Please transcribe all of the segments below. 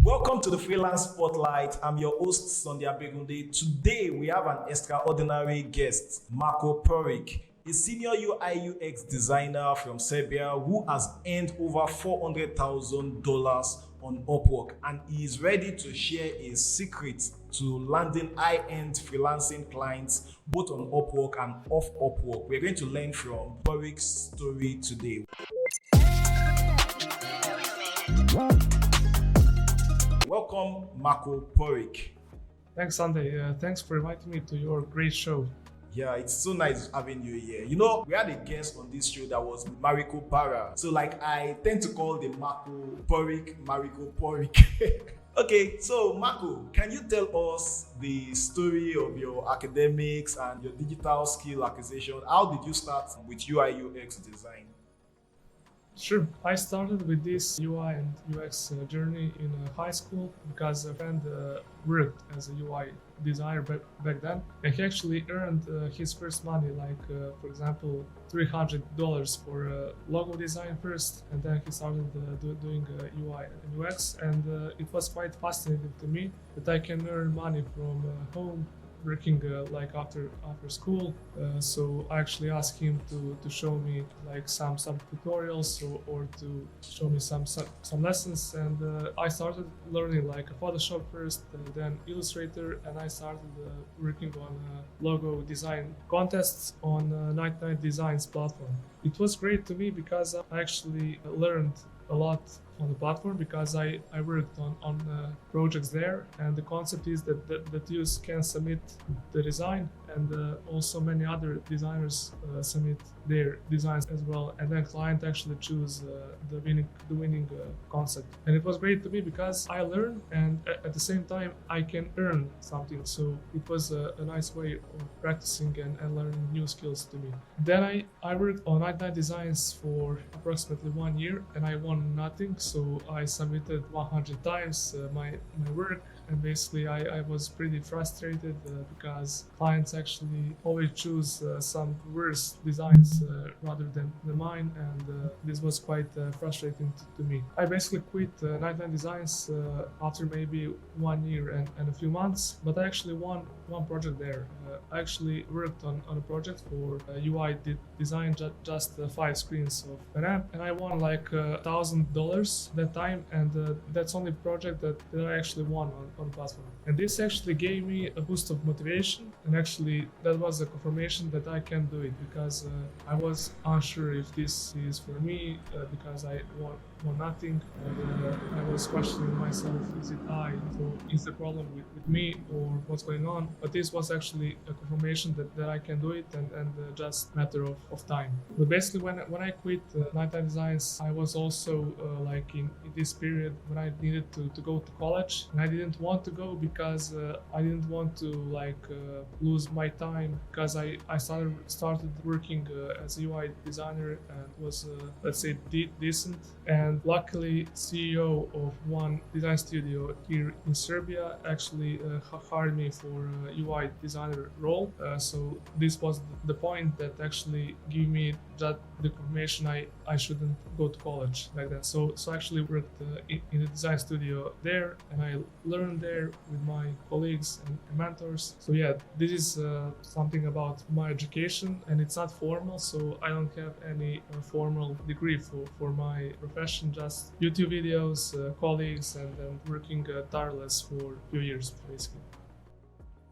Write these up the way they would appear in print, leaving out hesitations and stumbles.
Welcome to the Freelance Spotlight. I'm your host, Sunday Abegunde. Today, we have an extraordinary guest, Marko Puric, a senior UI UX designer from Serbia who has earned over $400,000 on Upwork, and he is ready to share his secrets to landing high-end freelancing clients both on Upwork and off Upwork. We're going to learn from Puric's story today. Welcome, Marko Puric. Thanks, Sunday. Thanks for inviting me to your great show. Yeah, it's so nice having you here. You know, we had a guest on this show that was Marko Puric. So, I tend to call the Marko Puric, Marko Puric. Okay, so Marko, can you tell us the story of your academics and your digital skill acquisition? How did you start with UI UX design? Sure. I started with this UI and UX journey in high school because a friend worked as a UI designer back then, and he actually earned his first money, for example, $300 for logo design first, and then he started doing UI and UX, and it was quite fascinating to me that I can earn money from home working after school. So I actually asked him to show me some tutorials or to show me some lessons, and I started learning Photoshop first, then Illustrator, and I started working on logo design contests on 99 Designs platform. It was great to me because I actually learned a lot on the platform because I worked on projects there, and the concept is that you can submit the design, and also many other designers submit their designs as well, and then client actually choose the winning concept. And it was great to me because I learned, and at the same time I can earn something, so it was a nice way of practicing and learning new skills to me. Then I worked on 99 Designs for approximately 1 year, and I won nothing, so I submitted 100 times my work, and basically I was pretty frustrated because clients actually always choose some worse designs rather than mine, and this was quite frustrating to me. I basically quit 99 Designs after maybe 1 year and a few months, but I actually won one project there. I actually worked on a project for UI design, just 5 screens of an app, and I won $1,000 that time, and that's only project that I actually won on the platform. And this actually gave me a boost of motivation, and actually that was a confirmation that I can do it, because I was unsure if this is for me because I won nothing, and I was questioning myself, is it I? So is the problem with me, or what's going on? But this was actually a confirmation that I can do it, and just matter of time. But basically when I quit 99 Designs, I was also in this period when I needed to go to college, and I didn't want to go because I didn't want to lose my time, because I started working as a UI designer and was let's say decent, and luckily CEO of one design studio here in Serbia actually hired me for a UI designer role, so this was the point that actually gave me that the confirmation I shouldn't go to college like that. So I actually worked in the design studio there, and I learned there with my colleagues and mentors. So yeah, this is something about my education, and it's not formal, so I don't have any formal degree for my profession, just YouTube videos, colleagues, and working tireless for a few years basically.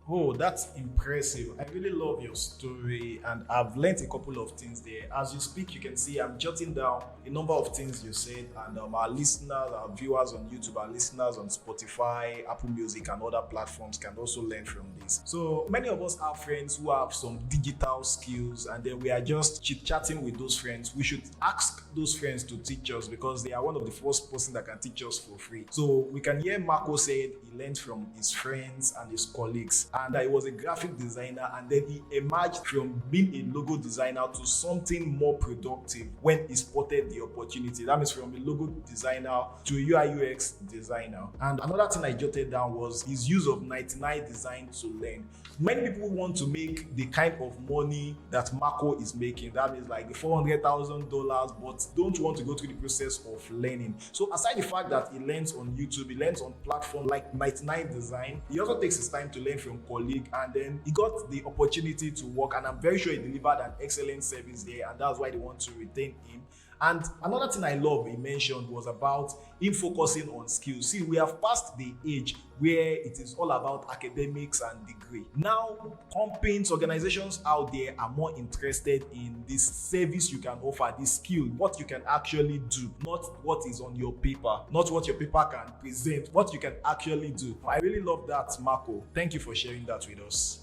Oh, that's impressive. I really love your story, and I've learned a couple of things there. As you speak, you can see I'm jotting down a number of things you said, and our listeners, our viewers on YouTube, our listeners on Spotify, Apple Music, and other platforms can also learn from this. So many of us have friends who have some digital skills, and then we are just chit-chatting with those friends. We should ask those friends to teach us, because they are one of the first person that can teach us for free. So we can hear Marko said he learned from his friends and his colleagues. and he was a graphic designer, and then he emerged from being a logo designer to something more productive when he spotted the opportunity. That means from a logo designer to a UI UX designer. And another thing I jotted down was his use of 99 design to learn. Many people want to make the kind of money that Marko is making. That means like the $400,000, but don't want to go through the process of learning. So aside the fact that he learns on YouTube, he learns on platforms like 99 Design, he also takes his time to learn from colleagues, and then he got the opportunity to work, and I'm very sure he delivered an excellent service there, and that's why they want to retain him. And another thing I love he mentioned was about him focusing on skills. See, we have passed the age where it is all about academics and degree. Now, companies, organizations out there are more interested in this service you can offer, this skill, what you can actually do, not what is on your paper, not what your paper can present, what you can actually do. I really love that, Marko. Thank you for sharing that with us.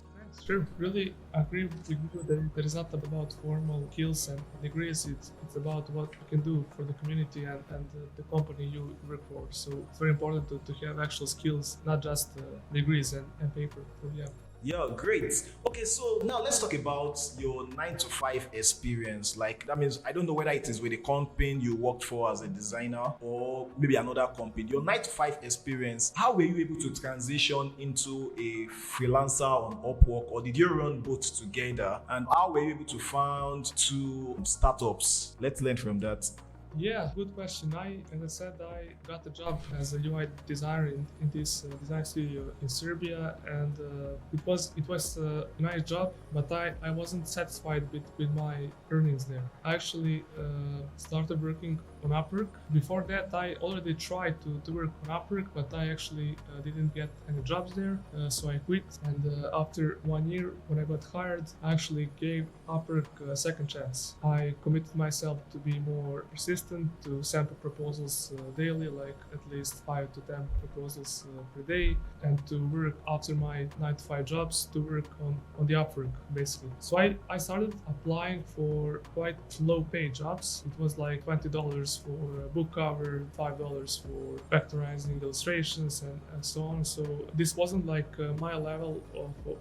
Sure, really agree with you that it is not about formal skills and degrees, it's about what you can do for the community and the company you work for. So it's very important to have actual skills, not just degrees and paper. So yeah. Yeah, great. Okay, so now let's talk about your 9 to 5 experience. Like, that means I don't know whether it is with the company you worked for as a designer or maybe another company. Your 9 to 5 experience, how were you able to transition into a freelancer on Upwork, or did you run both together? And how were you able to found 2 startups? Let's learn from that. Yeah, good question. As I said, I got the job as a UI designer in this design studio in Serbia, and it was a nice job, but I wasn't satisfied with my earnings there. I actually started working on Upwork. Before that, I already tried to work on Upwork, but I actually didn't get any jobs there, so I quit. And after 1 year, when I got hired, I actually gave Upwork a second chance. I committed myself to be more persistent, to sample proposals daily, like at least 5 to 10 proposals per day, and to work after my 9 to 5 jobs, to work on the Upwork basically. So I started applying for quite low paid jobs. It was like $20 for a book cover, $5 for vectorizing illustrations, and so on. So this wasn't like my level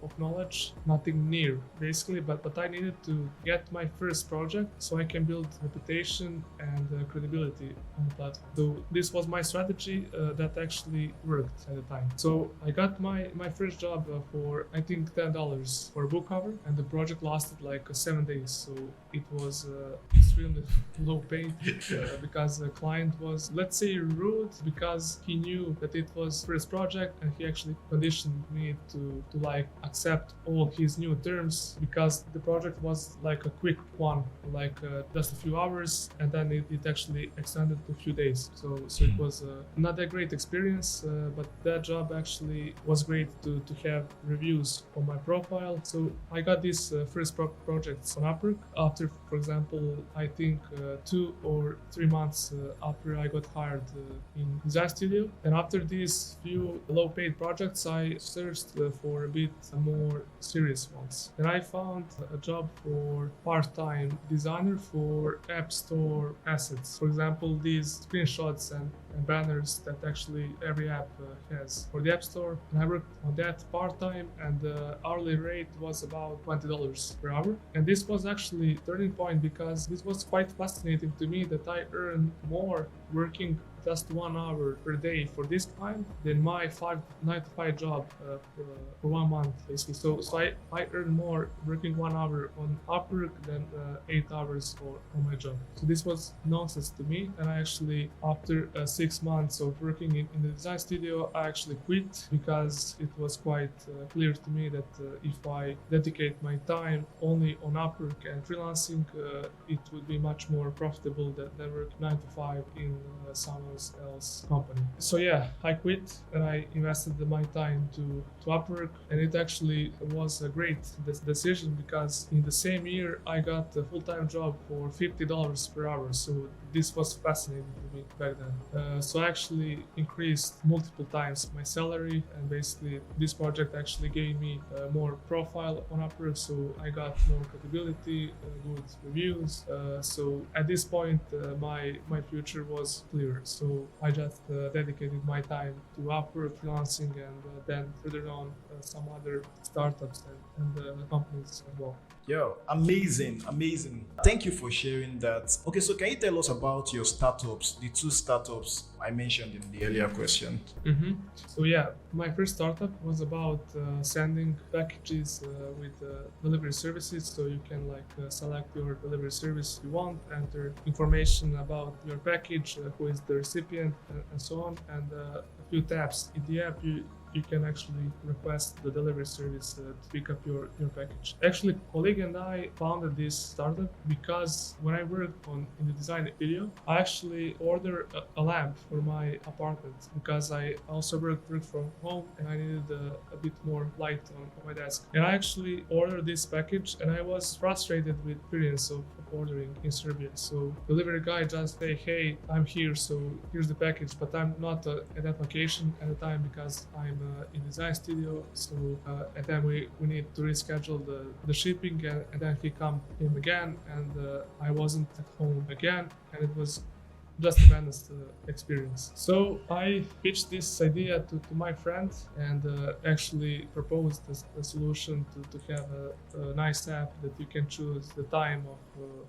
of knowledge, nothing near basically, but I needed to get my first project so I can build reputation and credibility on the platform. So this was my strategy that actually worked at the time. So I got my first job for I think $10 for a book cover, and the project lasted like 7 days. So it was extremely low paid because the client was, let's say, rude, because he knew that it was first project, and he actually conditioned me to like accept all his new terms, because the project was like a quick one, like just a few hours, and then it actually extended to a few days. So it was not a great experience, but that job actually was great to have reviews on my profile. So I got these first projects on Upwork after, for example, I think 2 or 3 months after I got hired in design studio. And after these few low-paid projects, I searched for a bit more serious ones. And I found a job for part-time designer for app store assets. For example, these screenshots and banners that actually every app has for the App Store. And I worked on that part-time, and the hourly rate was about $20 per hour. And this was actually a turning point, because this was quite fascinating to me that I earned more working just 1 hour per day for this client than my 9 to 5 job for 1 month basically. So I earn more working 1 hour on Upwork than 8 hours on my job. So this was nonsense to me, and I actually, after 6 months of working in the design studio, I actually quit, because it was quite clear to me that if I dedicate my time only on Upwork and freelancing, it would be much more profitable than work 9 to 5 in someone else company. So yeah, I quit, and I invested my time to Upwork, and it actually was a great decision, because in the same year I got a full-time job for $50 per hour. So this was fascinating to me back then. So I actually increased multiple times my salary, and basically this project actually gave me more profile on Upwork, so I got more credibility, good reviews. So at this point, my future was clear. So I just dedicated my time to Upwork, freelancing, and then further on some other startups and companies as well. Yeah, amazing, amazing. Thank you for sharing that. Okay, so can you tell us about your startups, the two startups I mentioned in the earlier question? So yeah, my first startup was about sending packages with delivery services. So you can select your delivery service you want, enter information about your package, who is the recipient, and so on. And a few taps in the app, you can actually request the delivery service to pick up your package. Actually, colleague and I founded this startup because when I worked in the design video, I actually ordered a lamp for my apartment because I also worked from home and I needed a bit more light on my desk. And I actually ordered this package and I was frustrated with the experience of ordering in Serbia. So delivery guy just say, hey, I'm here, so here's the package, but I'm not at that location at the time because I'm in design studio. So and then we need to reschedule the shipping, and then he came again, and I wasn't at home again, and it was just a tremendous experience. So I pitched this idea to my friend and actually proposed a solution to have a nice app that you can choose the time of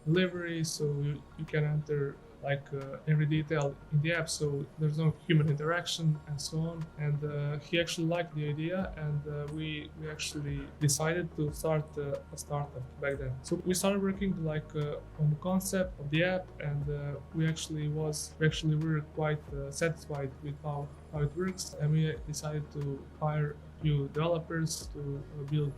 delivery, so you can enter every detail in the app, so there's no human interaction and so on. And he actually liked the idea, and we actually decided to start a startup back then. So we started working on the concept of the app, and we actually were quite satisfied with how it works, and we decided to hire few developers to build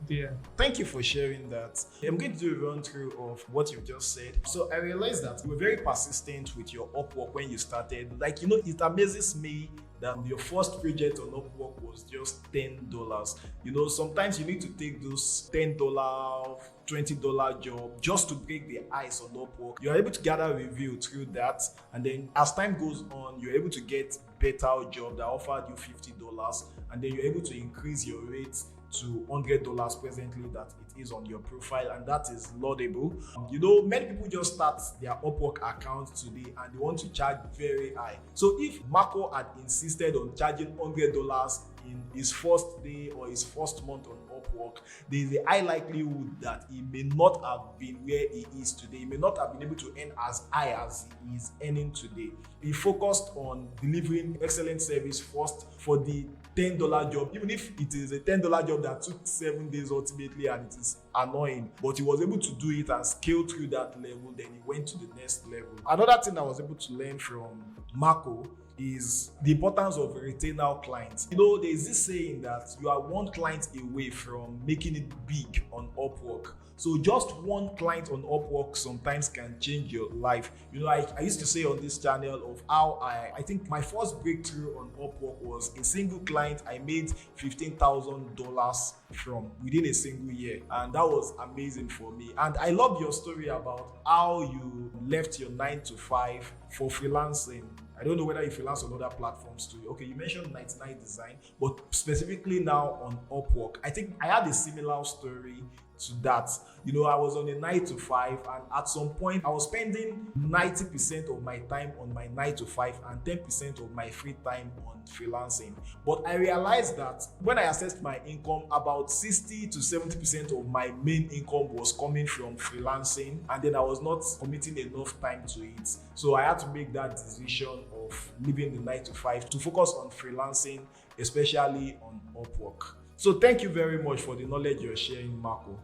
the app. Thank you for sharing that. I'm going to do a run through of what you just said. So I realized that you were very persistent with your Upwork when you started. It amazes me that your first project on Upwork was just $10. Sometimes you need to take those $10, $20 job just to break the ice on Upwork. You're able to gather review through that, and then as time goes on, you're able to get better job that offered you $50, and then you're able to increase your rate to $100 presently that it is on your profile, and that is laudable. Many people just start their Upwork account today and they want to charge very high. So if Marko had insisted on charging $100 in his first day or his first month on Upwork, there is a high likelihood that he may not have been where he is today. He may not have been able to earn as high as he is earning today. He focused on delivering excellent service first for the $10 job, even if it is a $10 job that took 7 days ultimately and it is annoying, but he was able to do it and scale through that level. Then he went to the next level. Another thing I was able to learn from Marko is the importance of retainer clients. There is this saying that you are one client away from making it big on Upwork. So just one client on Upwork sometimes can change your life. I used to say on this channel of how I think my first breakthrough on Upwork was a single client I made $15,000 from within a single year, and that was amazing for me. And I love your story about how you left your 9 to 5 for freelancing. I don't know whether you freelance on other platforms too. Okay, you mentioned 99 Design, but specifically now on Upwork. I think I had a similar story to that. I was on a 9 to 5, and at some point I was spending 90% of my time on my 9 to 5 and 10% of my free time on freelancing. But I realized that when I assessed my income, about 60 to 70% of my main income was coming from freelancing, and then I was not committing enough time to it. So I had to make that decision of leaving the 9 to 5 to focus on freelancing, especially on Upwork. So thank you very much for the knowledge you're sharing, Marko.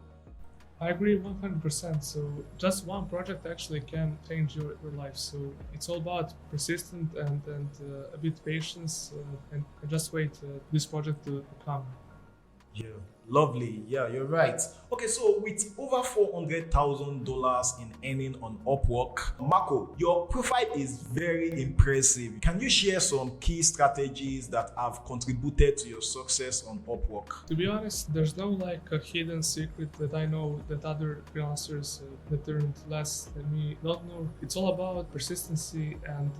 I agree 100%. So just one project actually can change your life. So it's all about persistence and a bit patience and just wait this project to come. Yeah, Lovely. Yeah, you're right. Okay, so with over $400,000 in earning on Upwork, Marco, your profile is very impressive. Can you share some key strategies that have contributed to your success on Upwork? To be honest, there's no like a hidden secret that I know that other freelancers that earned less than me don't know. It's all about persistency and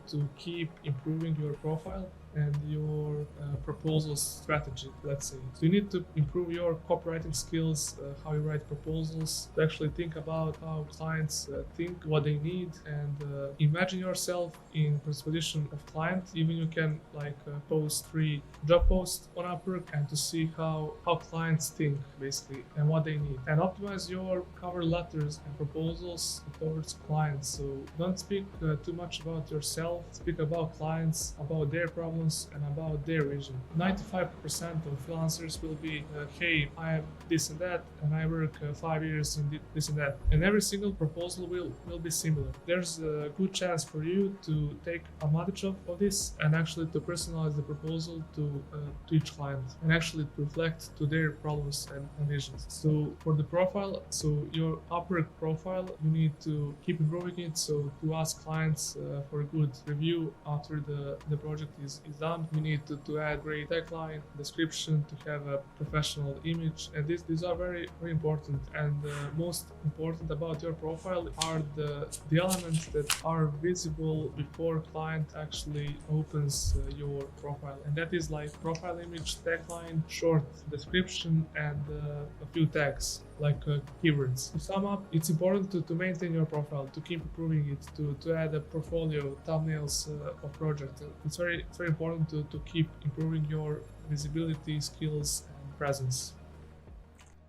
to keep improving your profile and your proposal strategy, let's say. So you need to improve your copywriting skills, how you write proposals, to actually think about how clients think, what they need, and imagine yourself in position of client. Even you can like post 3 job posts on Upwork and to see how clients think basically and what they need. And optimize your cover letters and proposals towards clients. So don't speak too much about yourself, speak about clients, about their problems and about their vision. 95% of freelancers will be, hey, I have this and that, and I work 5 years in this and that. And every single proposal will be similar. There's a good chance for you to take advantage of this and actually to personalize the proposal to each client and actually reflect to their problems and visions. So for the profile, so your Upwork profile, you need to keep improving it. So to ask clients for a good review after the project is done, you need to add great tagline, description, to have a professional image, and these are very very important. And most important about your profile are the elements that are visible before client actually opens your profile, and that is like profile image, tagline, short description, and a few tags like keywords. To sum up, it's important to maintain your profile, to keep improving it, to add a portfolio, thumbnails of project. It's very important to keep improving your visibility, skills, and presence.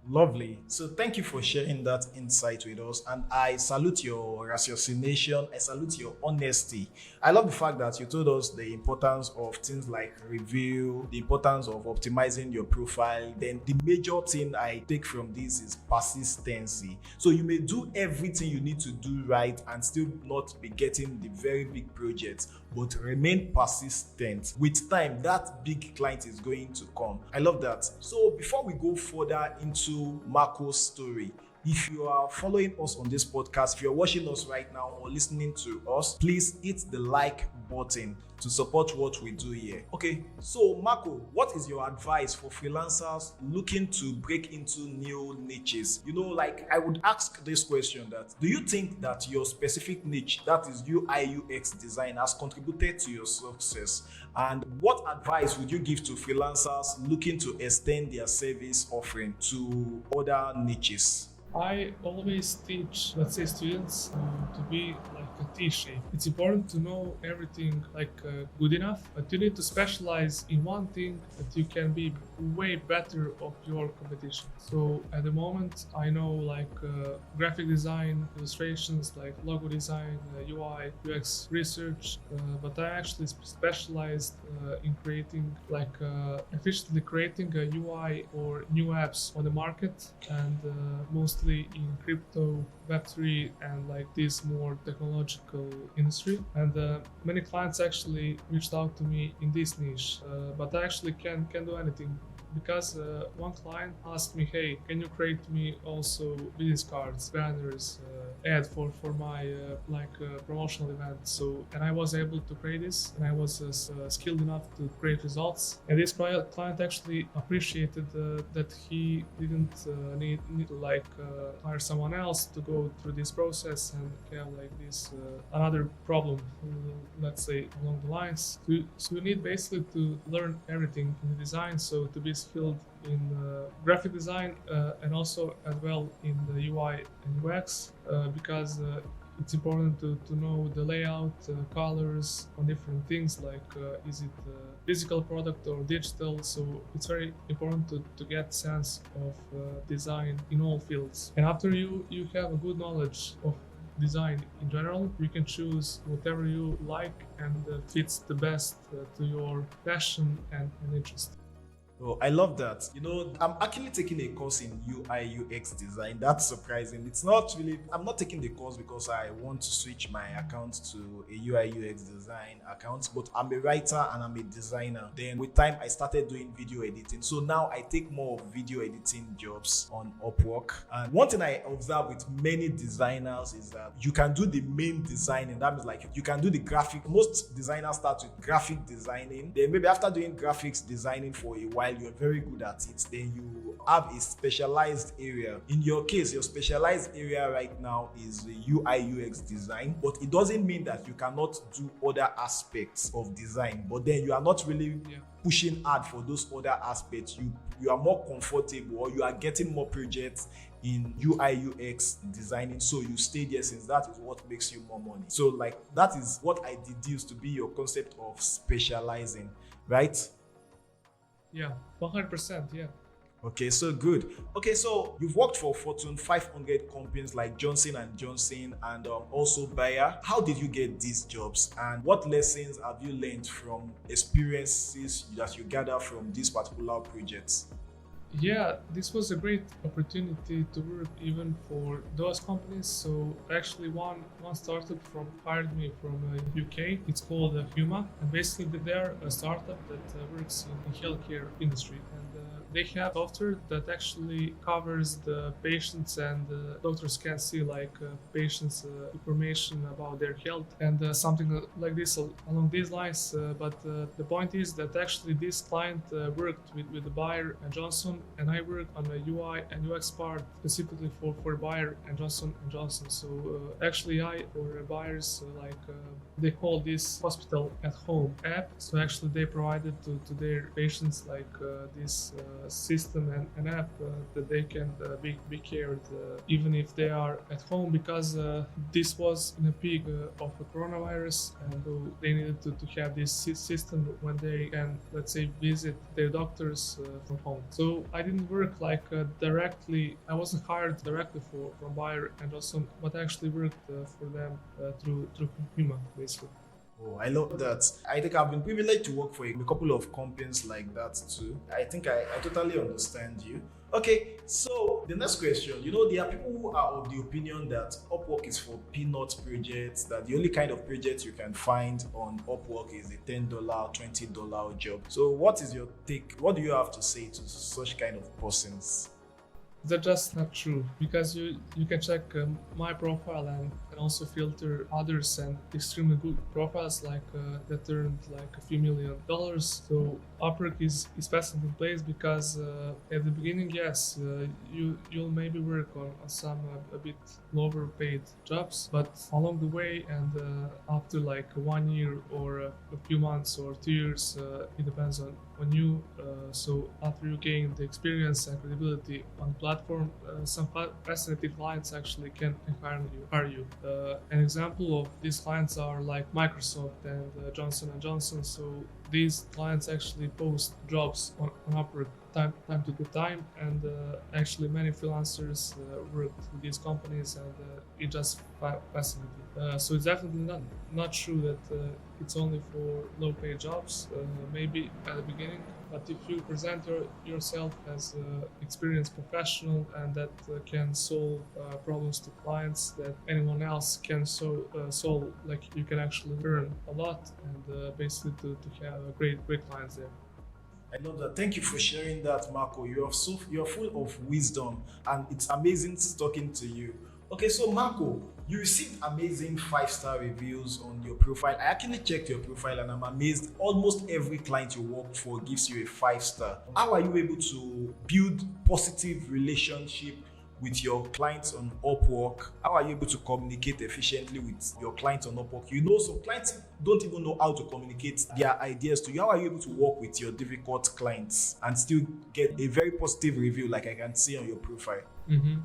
Lovely. So thank you for sharing that insight with us. And I salute your raciocination. I salute your honesty. I love the fact that you told us the importance of things like review, the importance of optimizing your profile. Then the major thing I take from this is persistency. So you may do everything you need to do right and still not be getting the very big projects, but remain persistent. With time, that big client is going to come. I love that. So before we go further into Marco's story, if you are following us on this podcast, if you're watching us right now or listening to us, please hit the like button to support what we do here. Okay, so Marco, what is your advice for freelancers looking to break into new niches? You know, like I would ask this question: that do you think that your specific niche, that is UI UX design, has contributed to your success? And what advice would you give to freelancers looking to extend their service offering to other niches? I always teach, let's say, students to be like a T-shape. It's important to know everything like good enough, but you need to specialize in one thing that you can be way better of your competition. So at the moment, I know like graphic design, illustrations, like logo design, UI, UX research, but I actually specialized in creating like efficiently creating a UI or new apps on the market, and mostly in crypto, Web3, and like this more technological industry. And many clients actually reached out to me in this niche, but I actually can do anything. Because one client asked me, hey, can you create me also business cards, banners, ad for my promotional event? So, and I was able to create this, and I was skilled enough to create results. And this client actually appreciated that he didn't need to like hire someone else to go through this process and have like this another problem, let's say, along the lines. So you need basically to learn everything in the design. So to be skilled in graphic design and also as well in the UI and UX, because it's important to know the layout, colors on different things, like is it a physical product or digital. So it's very important to get sense of design in all fields. And after you have a good knowledge of design in general, you can choose whatever you like and fits the best to your passion and interest. Oh, I love that. I'm actually taking a course in UI UX design. That's surprising. It's not really, I'm not taking the course because I want to switch my account to a UI UX design account, but I'm a writer and I'm a designer. Then with time, I started doing video editing. So now I take more of video editing jobs on Upwork. And one thing I observe with many designers is that you can do the main designing. That means like you can do the graphic. Most designers start with graphic designing. Then maybe after doing graphics designing for a while, you're very good at it, then you have a specialized area. In your case, your specialized area right now is the UI UX design, but it doesn't mean that you cannot do other aspects of design, but then you are not really pushing hard for those other aspects. You are more comfortable, or you are getting more projects in UI UX designing, so you stay there since that is what makes you more money. So like that is what I deduce to be your concept of specializing, right? Yeah, 100%. Yeah. Okay, so good. Okay, so you've worked for Fortune 500 companies like Johnson and Johnson and also Bayer. How did you get these jobs, and what lessons have you learned from experiences that you gather from these particular projects? Yeah, this was a great opportunity to work even for those companies. So actually, one startup hired me from UK. It's called Huma, and basically they're a startup that works in the healthcare industry, and they have software that actually covers the patients, and doctors can see like patients' information about their health and something like this along these lines. But the point is that actually this client worked with the Bayer and Johnson, and I worked on the UI and UX part specifically for Bayer and Johnson. So actually, I or Bayer's they call this hospital at home app. So actually, they provided to their patients like this system and an app that they can be cared even if they are at home, because this was in a peak of a coronavirus, and so they needed to have this system when they can, let's say, visit their doctors from home. So I didn't work like directly. I wasn't hired directly from Bayer and Johnson, but I actually worked for them through Huma, basically. Oh, I love that. I think I've been privileged to work for a couple of companies like that too. I think I totally understand you. Okay, so the next question, there are people who are of the opinion that Upwork is for peanut projects, that the only kind of project you can find on Upwork is a $10, $20 job. So what is your take? What do you have to say to such kind of persons? That's just not true, because you can check my profile and also filter others and extremely good profiles like that earned like a few $1,000,000. So Upwork is passing in place because at the beginning, yes, you'll maybe work on some a bit lower paid jobs, but along the way and after like 1 year or a few months or 2 years, it depends on you. So after you gain the experience and credibility on the platform, some fascinating clients actually can hire you. An example of these clients are like Microsoft and Johnson and Johnson. So these clients actually post jobs on Upwork time to time, and actually many freelancers work with these companies, and it just fascinating. So it's definitely not true that it's only for low paid jobs, maybe at the beginning, but if you present yourself as an experienced professional and that can solve problems to clients that anyone else can solve, like you can actually learn a lot and basically to have great clients there. I love that. Thank you for sharing that, Marco. You're full of wisdom, and it's amazing talking to you. Okay, so Marco, you received amazing 5-star reviews on your profile. I actually checked your profile and I'm amazed. Almost every client you worked for gives you a 5-star. How are you able to build positive relationship with your clients on Upwork? How are you able to communicate efficiently with your clients on Upwork? Some clients don't even know how to communicate their ideas to you. How are you able to work with your difficult clients and still get a very positive review like I can see on your profile?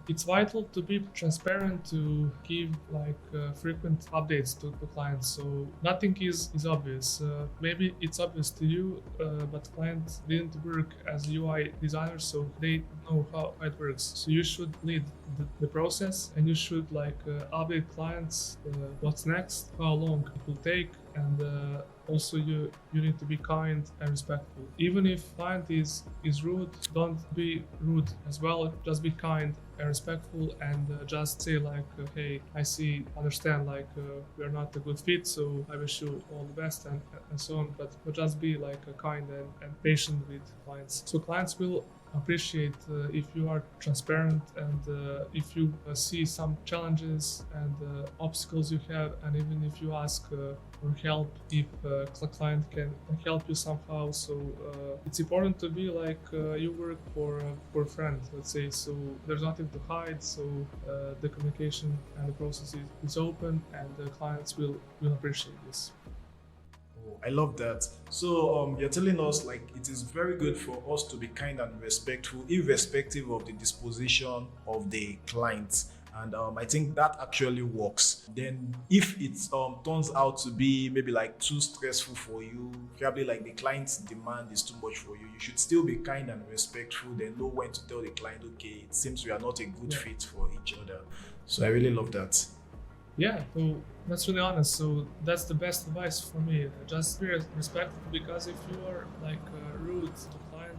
It's vital to be transparent, to give like frequent updates to clients. So nothing is obvious. Maybe it's obvious to you, but clients didn't work as UI designers, so they know how it works. So you should lead the process, and you should like update clients what's next, how long it will take, and also you need to be kind and respectful. Even if client is rude, don't be rude as well. Just be kind and respectful, and just say like, hey, I see, understand, like we are not a good fit, so I wish you all the best, and so on. But just be like kind and patient with clients. So clients will appreciate if you are transparent, and if you see some challenges and obstacles you have, and even if you ask for help, if client can help you somehow. So it's important to be like you work for a friend, let's say. So there's nothing to hide. So the communication and the process is open, and the clients will appreciate this. Oh, I love that. So you're telling us like it is very good for us to be kind and respectful, irrespective of the disposition of the client. And I think that actually works. Then, if it turns out to be maybe like too stressful for you, probably like the client's demand is too much for you, you should still be kind and respectful. Then know when to tell the client, okay, it seems we are not a good fit for each other. So I really love that. Yeah, so that's really honest. So that's the best advice for me. Just be respectful, because if you are like rude to the client,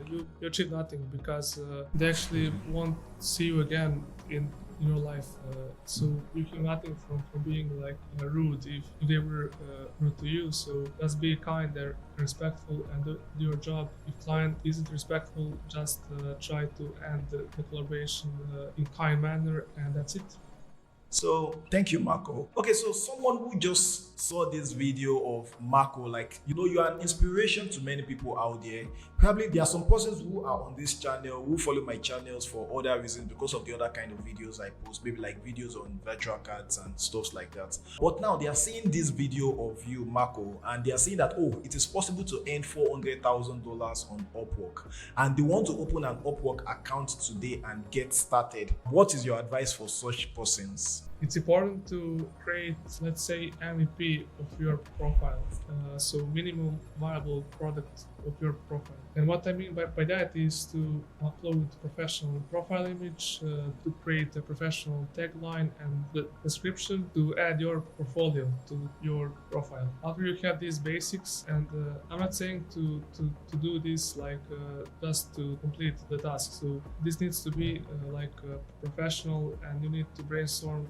you achieve nothing, because they actually won't see you again in your life. So you have nothing from being like rude if they were rude to you. So just be kind and respectful and do your job. If client isn't respectful, just try to end the collaboration in kind manner, and that's it. So thank you, Marco. Okay, so someone who just saw this video of Marco, like, you are an inspiration to many people out there. Probably there are some persons who are on this channel who follow my channels for other reasons, because of the other kind of videos I post, maybe like videos on virtual cards and stuff like that. But now they are seeing this video of you, Marco, and they are saying that, oh, it is possible to earn $400,000 on Upwork, and they want to open an Upwork account today and get started. What is your advice for such persons? It's important to create, let's say, MVP of your profile. So minimum viable product of your profile. And what I mean by that is to upload professional profile image, to create a professional tagline and the description, to add your portfolio to your profile. After you have these basics, and I'm not saying to do this like just to complete the task. So this needs to be like professional, and you need to brainstorm,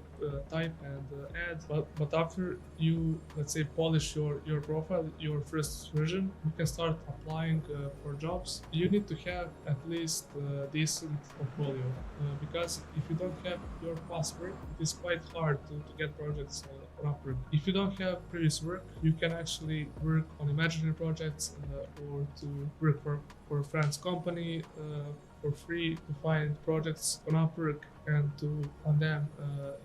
type and add. But after you, let's say, polish your profile, your first version, you can start applying for jobs. You need to have at least a decent portfolio, because if you don't have your past work, it is quite hard to get projects on Upwork. If you don't have previous work, you can actually work on imaginary projects, or to work for a friend's company for free, to find projects on Upwork and to on them,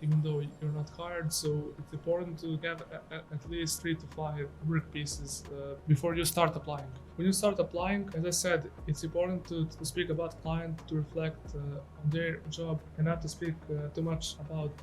even though you're not hired. So it's important to have at least 3 to 5 work pieces before you start applying. When you start applying, as I said, it's important to speak about client, to reflect on their job, and not to speak too much about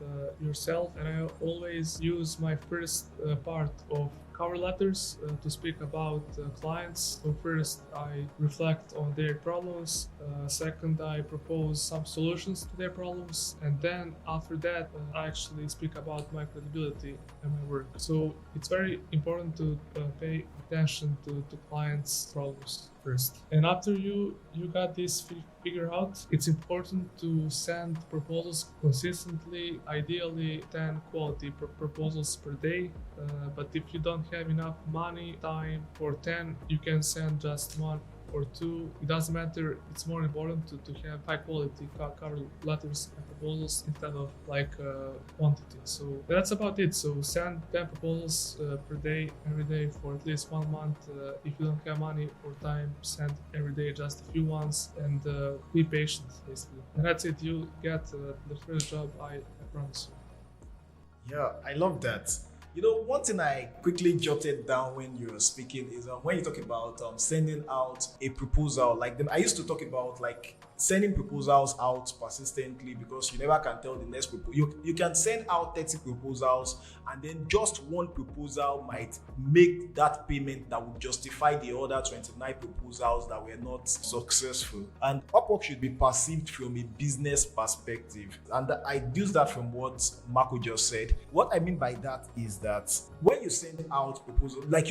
yourself. And I always use my first part of cover letters to speak about clients. So first I reflect on their problems, second I propose some solutions to their problems, and then after that I actually speak about my credibility and my work. So it's very important to pay attention to clients' problems first. And after you got this figured out, it's important to send proposals consistently, ideally 10 quality proposals per day. But if you don't have enough money, time for 10, you can send just 1 or 2. It doesn't matter. It's more important to have high quality cover letters and proposals instead of like quantity. So that's about it. So send 10 proposals per day, every day for at least 1 month. If you don't have money or time, send every day just a few ones, and be patient basically. And that's it. You get the first job, I promise you. Yeah, I love that. One thing I quickly jotted down when you were speaking is when you talk about sending out a proposal. Like, then I used to talk about like sending proposals out persistently, because you never can tell the next proposal. You can send out 30 proposals, and then just one proposal might make that payment that would justify the other 29 proposals that were not successful. And Upwork should be perceived from a business perspective. And I use that from what Marco just said. What I mean by that is that when you send out proposal, like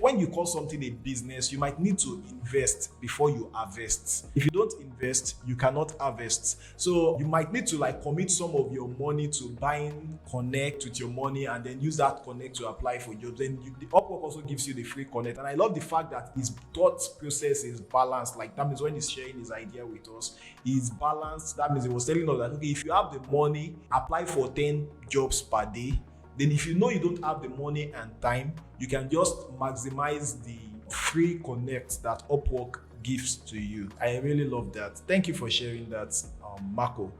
when you call something a business, you might need to invest before you harvest. If you don't invest, you cannot harvest. So you might need to like commit some of your money to buying connect with your money, and then use that connect to apply for jobs. Then the Upwork also gives you the free connect, and I love the fact that his thought process is balanced. Like that means when he's sharing his idea with us, he's balanced. That means he was telling us that, okay, if you have the money, apply for 10 jobs per day. Then if you know you don't have the money and time, you can just maximize the free connect that Upwork gives to you. I really love that. Thank you for sharing that, Marko.